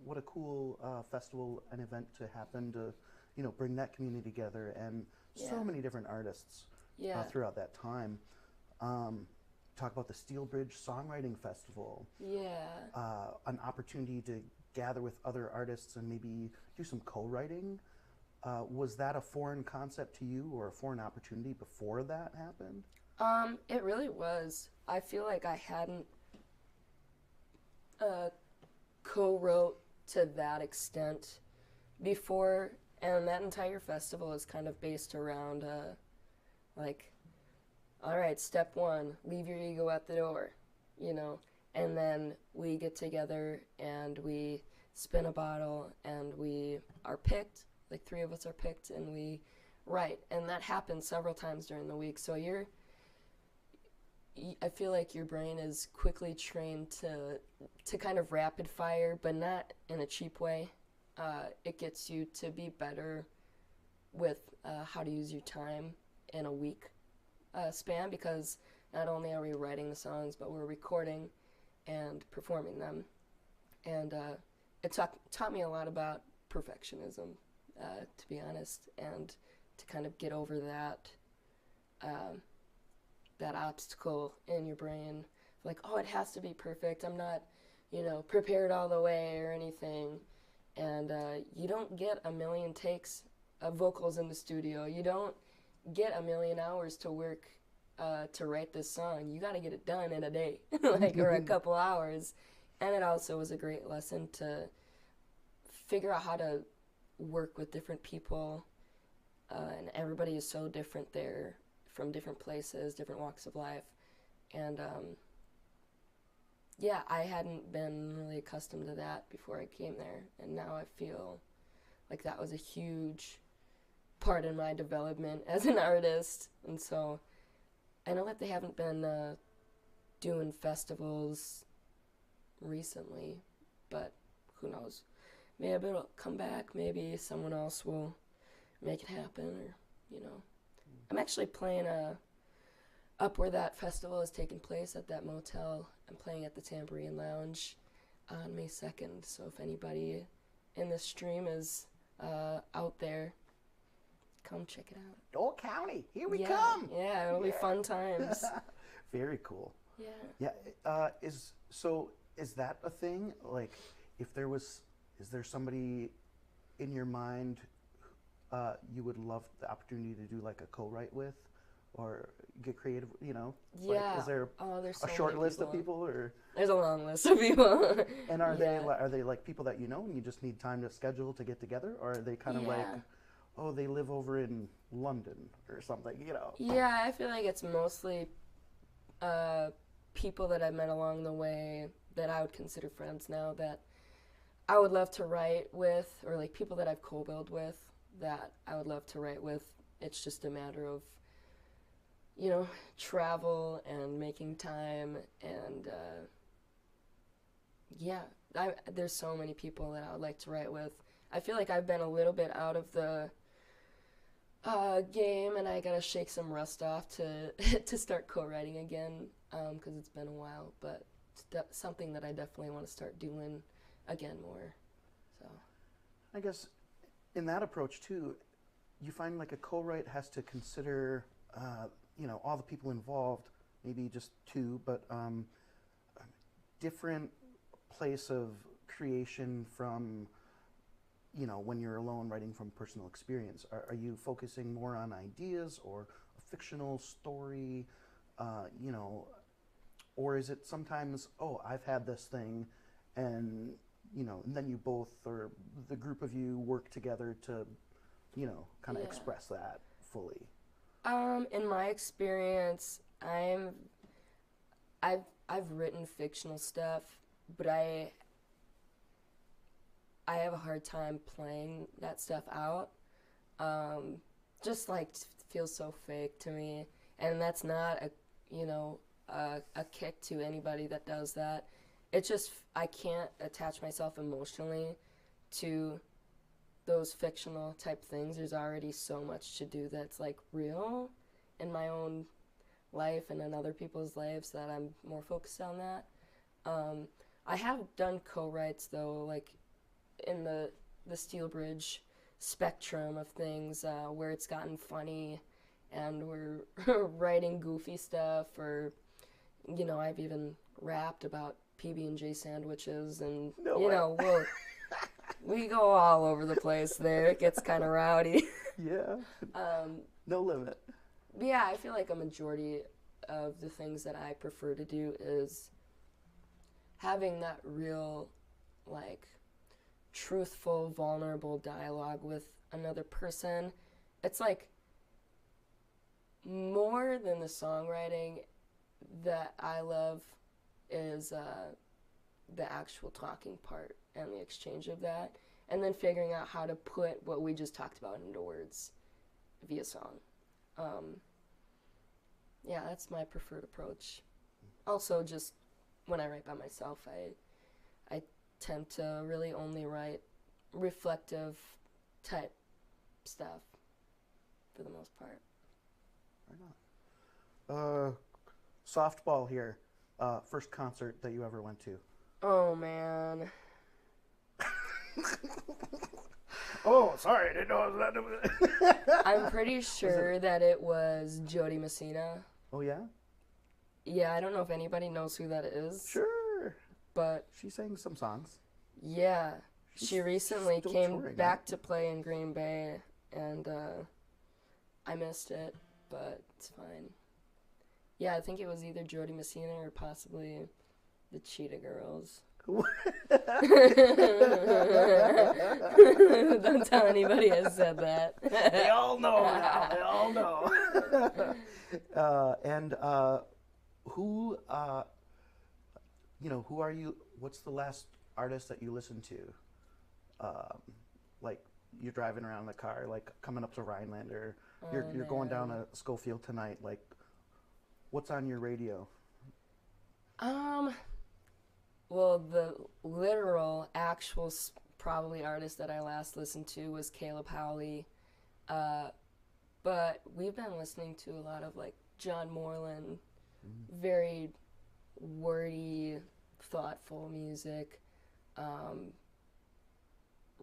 what a cool festival and event to happen to, you know, bring that community together, and so many different artists throughout that time. Talk about the Steel Bridge Songwriting Festival. Yeah. An opportunity to gather with other artists and maybe do some co-writing. Was that a foreign concept to you, or a foreign opportunity before that happened? It really was. I feel like I hadn't co-wrote to that extent before, and that entire festival is kind of based around like, all right, step one, leave your ego at the door, you know, and then we get together and we spin a bottle and we are picked, like 3 of us are picked, and we write, and that happens several times during the week. So I feel like your brain is quickly trained to kind of rapid fire, but not in a cheap way. It gets you to be better with how to use your time in a week span, because not only are we writing the songs, but we're recording and performing them. And it taught me a lot about perfectionism, to be honest, and to kind of get over that that obstacle in your brain, like, oh, it has to be perfect. I'm not, you know, prepared all the way or anything. And you don't get a million takes of vocals in the studio. You don't get a million hours to work to write this song. You got to get it done in a day, like, or a couple hours. And it also was a great lesson to figure out how to work with different people. And everybody is so different there, from different places, different walks of life. And yeah, I hadn't been really accustomed to that before I came there, and now I feel like that was a huge part in my development as an artist. And so I know that they haven't been doing festivals recently, but who knows. maybe it'll come back. Maybe someone else will make it happen, or, you know. I'm actually playing up where that festival is taking place at that motel. I'm playing at the Tambourine Lounge on May 2nd. So if anybody in the stream is out there, come check it out. Dole County, here we yeah, come. Yeah, it'll be fun times. Very cool. Yeah. Yeah. Is that a thing? Like, is there somebody in your mind you would love the opportunity to do like a co-write with, or get creative? You know. Yeah. Like, is there there's so a short many list of people, or? There's a long list of people. And are they like people that you know and you just need time to schedule to get together, or are they kind of like, oh, they live over in London or something, you know? Yeah, I feel like it's mostly people that I've met along the way that I would consider friends now that I would love to write with, or like people that I've co-billed with that I would love to write with. It's just a matter of, you know, travel and making time, and there's so many people that I would like to write with. I feel like I've been a little bit out of the game, and I gotta shake some rust off to to start co-writing again, because it's been a while, but it's something that I definitely want to start doing again more. So I guess in that approach too, you find like a co-write has to consider you know, all the people involved, maybe just two, but different place of creation from, you know, when you're alone writing from personal experience. Are you focusing more on ideas or a fictional story, you know, or is it sometimes, oh, I've had this thing, and, you know, and then you both, or the group of you, work together to, you know, kind of express that fully? In my experience, I've written fictional stuff, but I have a hard time playing that stuff out. Just like feels so fake to me, and that's not a kick to anybody that does that. It's just I can't attach myself emotionally to those fictional type things. There's already so much to do that's like real in my own life and in other people's lives that I'm more focused on that. I have done co-writes though, like in the Steel Bridge spectrum of things, where it's gotten funny and we're writing goofy stuff, or, you know, I've even rapped about PB&J sandwiches, and we go all over the place there. It gets kind of rowdy. Yeah. No limit. But yeah, I feel like a majority of the things that I prefer to do is having that real, like, truthful, vulnerable dialogue with another person. It's like more than the songwriting that I love is the actual talking part and the exchange of that, and then figuring out how to put what we just talked about into words via song. Yeah, that's my preferred approach. Also, just when I write by myself, I tend to really only write reflective type stuff for the most part. Right on. Softball here. First concert that you ever went to? Oh, man. Oh, sorry, I didn't know it was that. I'm pretty sure that it was Jody Messina. Oh, yeah? Yeah, I don't know if anybody knows who that is. Sure. But she sang some songs. Yeah. She recently came touring, back right? to play in Green Bay, and I missed it, but it's fine. Yeah, I think it was either Jody Messina or possibly the Cheetah Girls. Don't tell anybody I said that. They all know now. They all know. And who, who are you? What's the last artist that you listened to? Like you're driving around in the car, like coming up to Rhineland, or you're going down to Schofield tonight. Like, what's on your radio? Well, the literal, actual probably artist that I last listened to was Caleb Howley. But we've been listening to a lot of like John Moreland, very wordy, thoughtful music.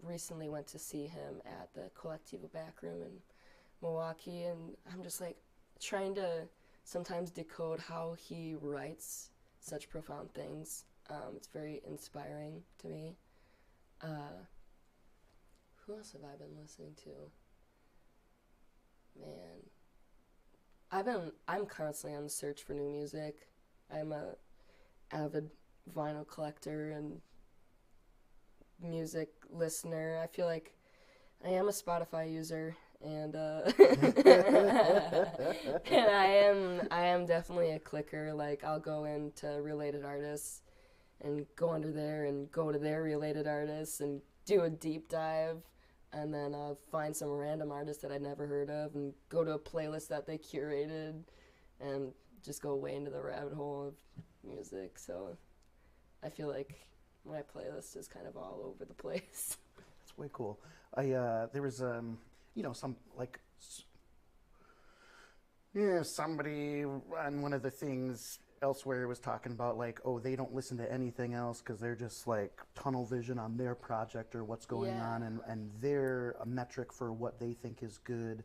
Recently went to see him at the Collectiva Back Room in Milwaukee, and I'm just like trying to sometimes decode how he writes such profound things. It's very inspiring to me. Who else have I been listening to? Man, I'm constantly on the search for new music. I'm a avid vinyl collector and music listener. I feel like I am a Spotify user, and and I am definitely a clicker. Like, I'll go into related artists and go under there and go to their related artists and do a deep dive, and then I'll find some random artist that I'd never heard of and go to a playlist that they curated and just go way into the rabbit hole of music. So I feel like my playlist is kind of all over the place. That's way cool. There was some like somebody on one of the things elsewhere was talking about like, oh, they don't listen to anything else because they're just like tunnel vision on their project or what's going on, and they're a metric for what they think is good,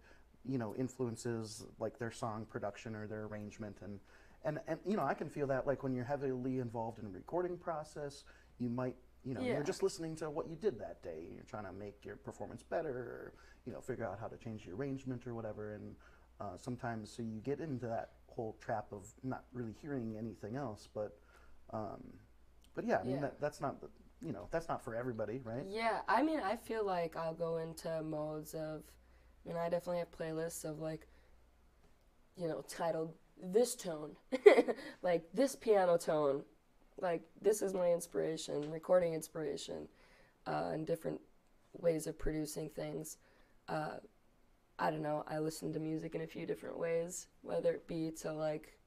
influences like their song production or their arrangement, and I can feel that like when you're heavily involved in a recording process, you might you're just listening to what you did that day. You're trying to make your performance better, or figure out how to change the arrangement or whatever, and sometimes so you get into that whole trap of not really hearing anything else, but yeah, I mean that's not that's not for everybody, right? Yeah, I mean, I feel like I'll go into modes of, I definitely have playlists of like, titled this tone, like this piano tone, like this is my inspiration, recording inspiration, and different ways of producing things. I don't know, I listen to music in a few different ways, whether it be to like,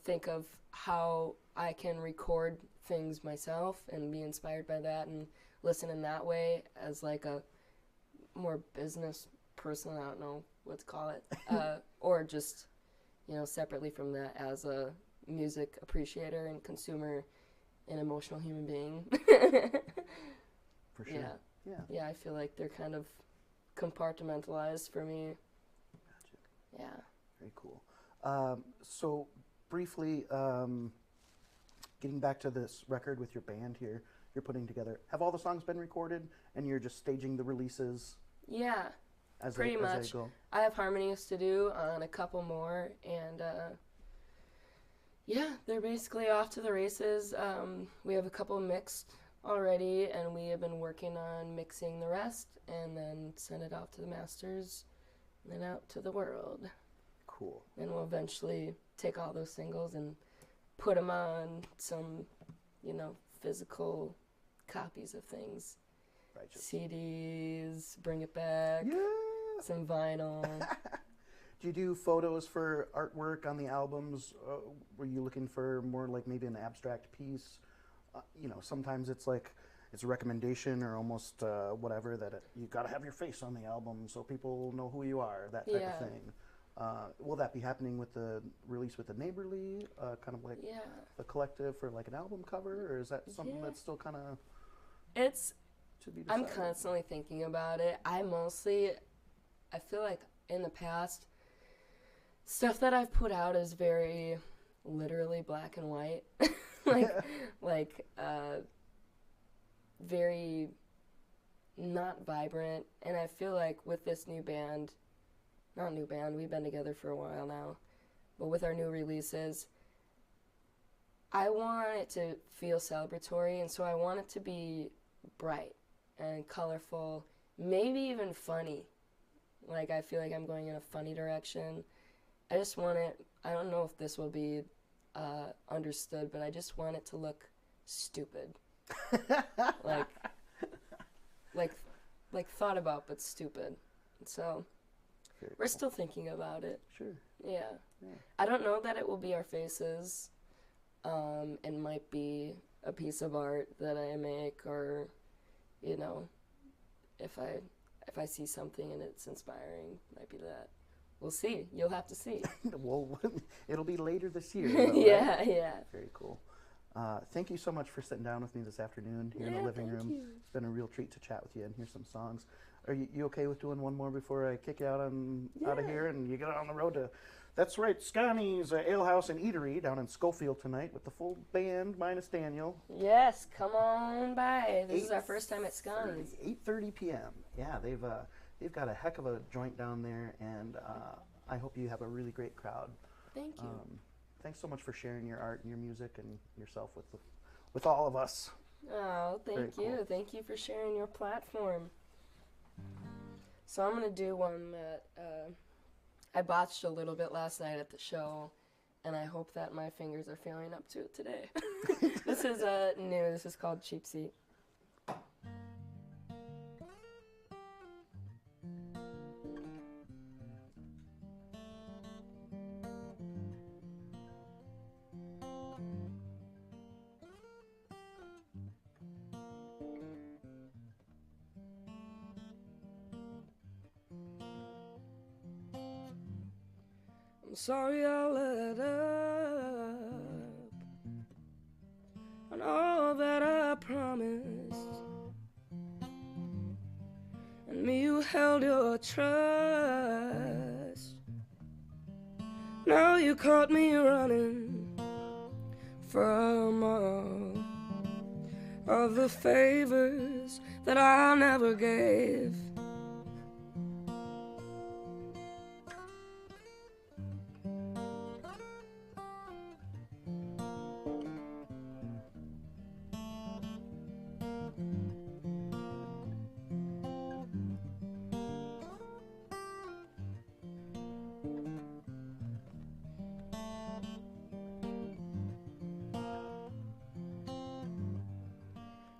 think of how I can record things myself and be inspired by that and listen in that way as like a more business person, I don't know what to call it, or just, separately from that as a music appreciator and consumer and emotional human being. For sure. Yeah, I feel like they're kind of compartmentalized for me. Gotcha. Yeah. Very cool. So briefly, getting back to this record with your band here, you're putting together, have all the songs been recorded and you're just staging the releases? Yeah, pretty much. As they go? I have harmonies to do on a couple more, and yeah, they're basically off to the races. We have a couple mixed already, and we have been working on mixing the rest and then send it out to the masters and then out to the world. Cool. And we'll eventually take all those singles and put them on some, physical copies of things. Righteous. CDs, bring it back, some vinyl. Do you do photos for artwork on the albums? Were you looking for more like maybe an abstract piece? Sometimes it's like it's a recommendation or almost whatever that you got to have your face on the album so people know who you are, that type of thing. Will that be happening with the release with the Neighborly, kind of like a collective for like an album cover, or is that something that's still kind of to be decided? I'm constantly thinking about it. I feel like in the past, stuff that I've put out is very literally black and white. like very not vibrant, and I feel like with this we've been together for a while now, but with our new releases, I want it to feel celebratory, and so I want it to be bright and colorful, maybe even funny. Like, I feel like I'm going in a funny direction. I just want it, I don't know if this will be understood, but I just want it to look stupid. like thought about, but stupid. So we're still thinking about it. Sure. Yeah. I don't know that it will be our faces. It might be a piece of art that I make, or, you know, if I see something and it's inspiring, might be that. We'll see. You'll have to see. Well, it'll be later this year. Though, right? Yeah. Very cool. Thank you so much for sitting down with me this afternoon here in the living room. You. It's been a real treat to chat with you and hear some songs. Are you okay with doing one more before I kick you out of here and you get on the road to? That's right, Sconi's Ale House and Eatery down in Schofield tonight with the full band minus Daniel. Yes, come on by. This is our first time at Sconi's. 8:30 p.m. Yeah, they've got a heck of a joint down there, and I hope you have a really great crowd. Thank you. Thanks so much for sharing your art and your music and yourself with all of us. Oh, thank you. Cool. Thank you for sharing your platform. So I'm going to do one that I botched a little bit last night at the show, and I hope that my fingers are feeling up to it today. This is new. This is called Cheap Seat. I'm sorry I let up on all that I promised, and me you held your trust. Now you caught me running from all of the favors that I never gave.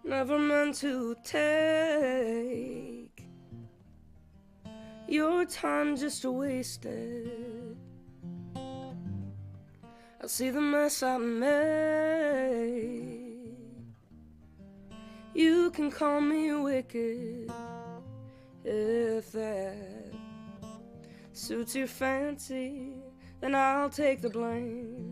Never meant to take your time just wasted. I see the mess I made. You can call me wicked if that suits your fancy, then I'll take the blame.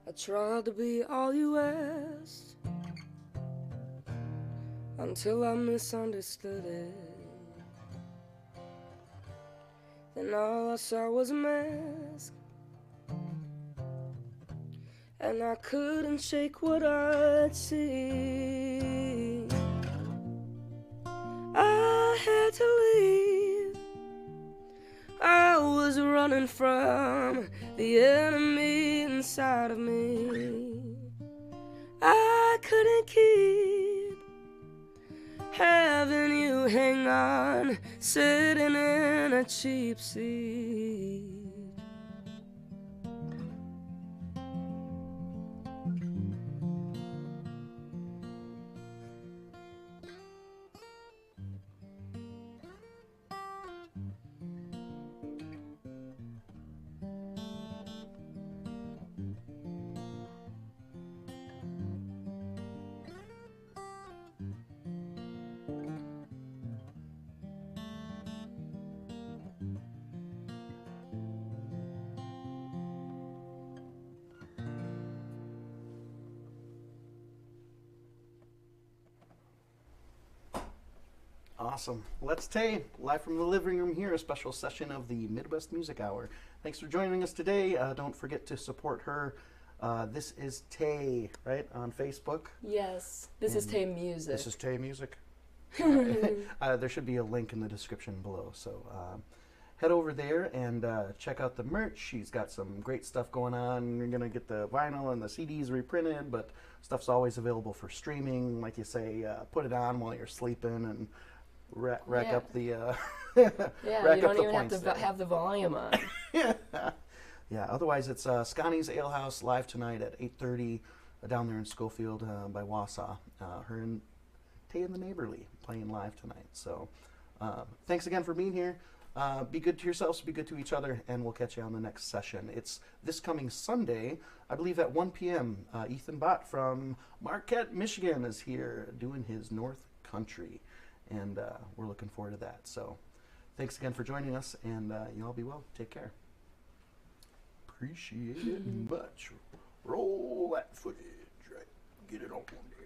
I tried to be all you asked until I misunderstood it. Then all I saw was a mask, and I couldn't shake what I'd see. I had to leave. I was running from the enemy inside of me. I couldn't keep having you hang on, sitting in a cheap seat. Awesome. Let's Tay, live from the living room here, a special session of the Midwest Music Hour. Thanks for joining us today. Don't forget to support her. This is Tay, right, on Facebook? Yes, this is Tay Music. This is Tay Music. There should be a link in the description below. So head over there and check out the merch. She's got some great stuff going on. You're going to get the vinyl and the CDs reprinted, but stuff's always available for streaming. Like you say, put it on while you're sleeping and rack Yeah. up the Yeah, rack you up don't the even have points to there. have the volume on. Yeah. Otherwise, it's Sconi's Ale House live tonight at 8:30 down there in Schofield by Wausau. Her and Tay and the Neighborly playing live tonight. So, thanks again for being here. Be good to yourselves, be good to each other, and we'll catch you on the next session. It's this coming Sunday, I believe at 1 p.m. Ethan Bott from Marquette, Michigan is here doing his North Country, and we're looking forward to that. So thanks again for joining us, and you all be well. Take care. Appreciate it much. Roll that footage, right? Get it on there.